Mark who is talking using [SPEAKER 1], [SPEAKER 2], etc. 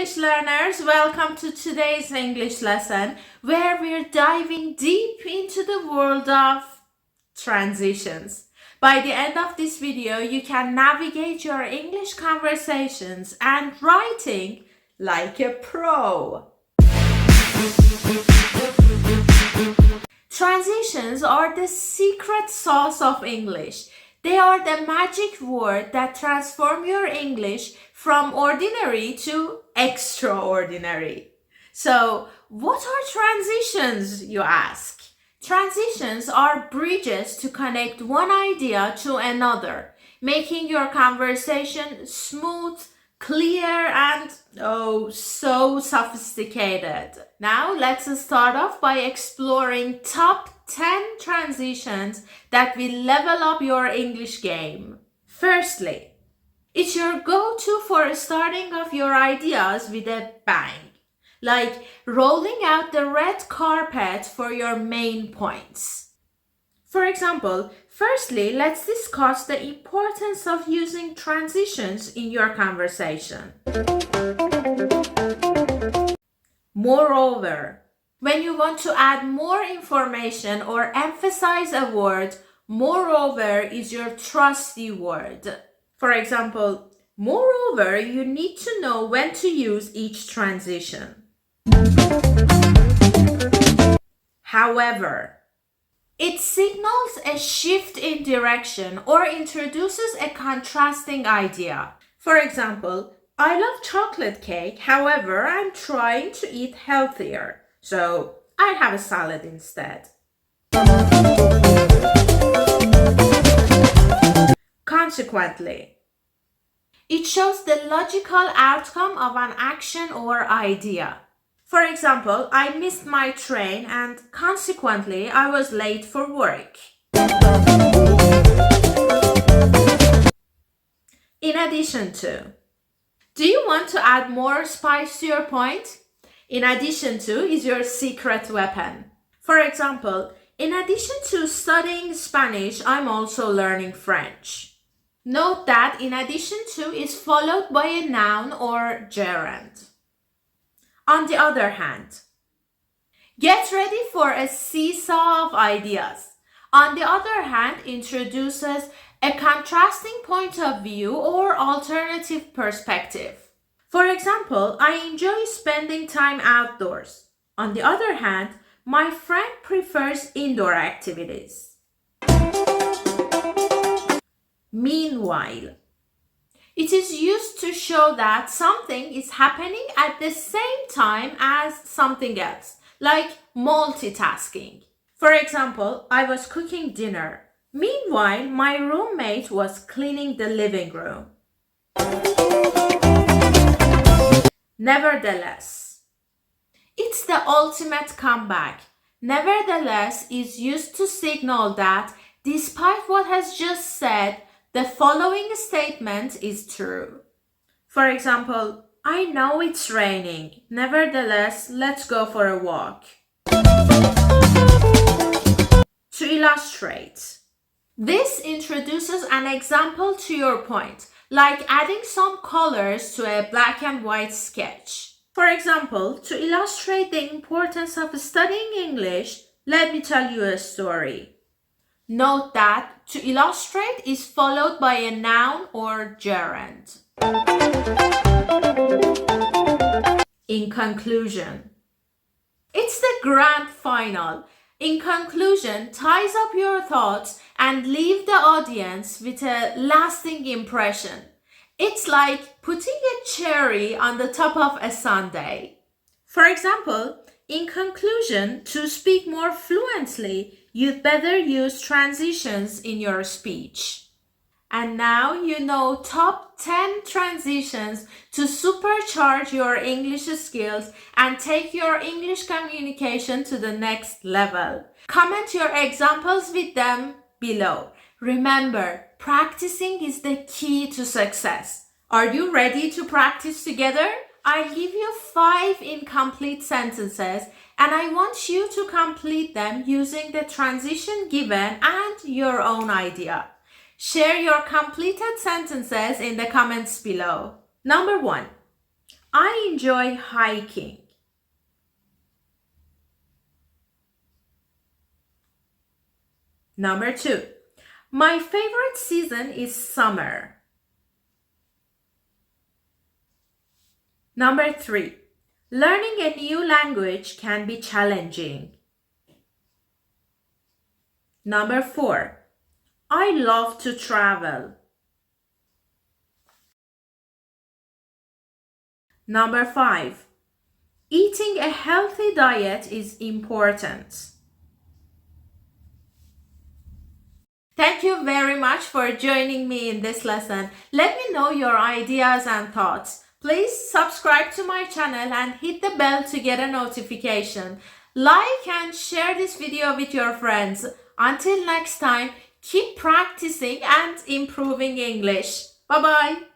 [SPEAKER 1] English learners, welcome to today's English lesson where we're diving deep into the world of transitions. By the end of this video, you can navigate your English conversations and writing like a pro. Transitions are the secret sauce of English. They are the magic word that transform your English from ordinary to extraordinary. So, what are transitions, you ask? Transitions are bridges to connect one idea to another, making your conversation smooth, clear, and so sophisticated. Now, let's start off by exploring top 10 transitions that will level up your English game. Firstly, it's your go-to for starting off your ideas with a bang, like rolling out the red carpet for your main points. For example, firstly, let's discuss the importance of using transitions in your conversation. Moreover, when you want to add more information or emphasize a word, moreover is your trusty word. For example, moreover, you need to know when to use each transition. However, it signals a shift in direction or introduces a contrasting idea. For example, I love chocolate cake, however, I'm trying to eat healthier, so I have a salad instead. Consequently, it shows the logical outcome of an action or idea. For example, I missed my train and consequently I was late for work. In addition to, do you want to add more spice to your point? In addition to is your secret weapon. For example, in addition to studying Spanish, I'm also learning French. Note that in addition to is followed by a noun or gerund. On the other hand, get ready for a seesaw of ideas. On the other hand, introduces a contrasting point of view or alternative perspective. For example, I enjoy spending time outdoors. On the other hand, my friend prefers indoor activities. Meanwhile, it is used to show that something is happening at the same time as something else, like multitasking. For example, I was cooking dinner. Meanwhile, my roommate was cleaning the living room. Nevertheless, it's the ultimate comeback. Nevertheless is used to signal that despite what has just said, the following statement is true. For example, I know it's raining. Nevertheless, let's go for a walk. To illustrate, this introduces an example to your point, like adding some colors to a black and white sketch. For example, to illustrate the importance of studying English, let me tell you a story. Note that to illustrate is followed by a noun or gerund. In conclusion, it's the grand final. In conclusion, ties up your thoughts and leave the audience with a lasting impression. It's like putting a cherry on the top of a sundae. For example, in conclusion, to speak more fluently, you'd better use transitions in your speech. And now you know top 10 transitions to supercharge your English skills and take your English communication to the next level. Comment your examples with them below. Remember, practicing is the key to success. Are you ready to practice together? I'll give you 5 incomplete sentences and I want you to complete them using the transition given and your own idea. Share your completed sentences in the comments below. Number 1. I enjoy hiking. Number 2. My favorite season is summer. Number 3. Learning a new language can be challenging. Number 4. I love to travel. Number 5. Eating a healthy diet is important. Thank you very much for joining me in this lesson. Let me know your ideas and thoughts. Please subscribe to my channel and hit the bell to get a notification. Like and share this video with your friends. Until next time, keep practicing and improving English. Bye-bye.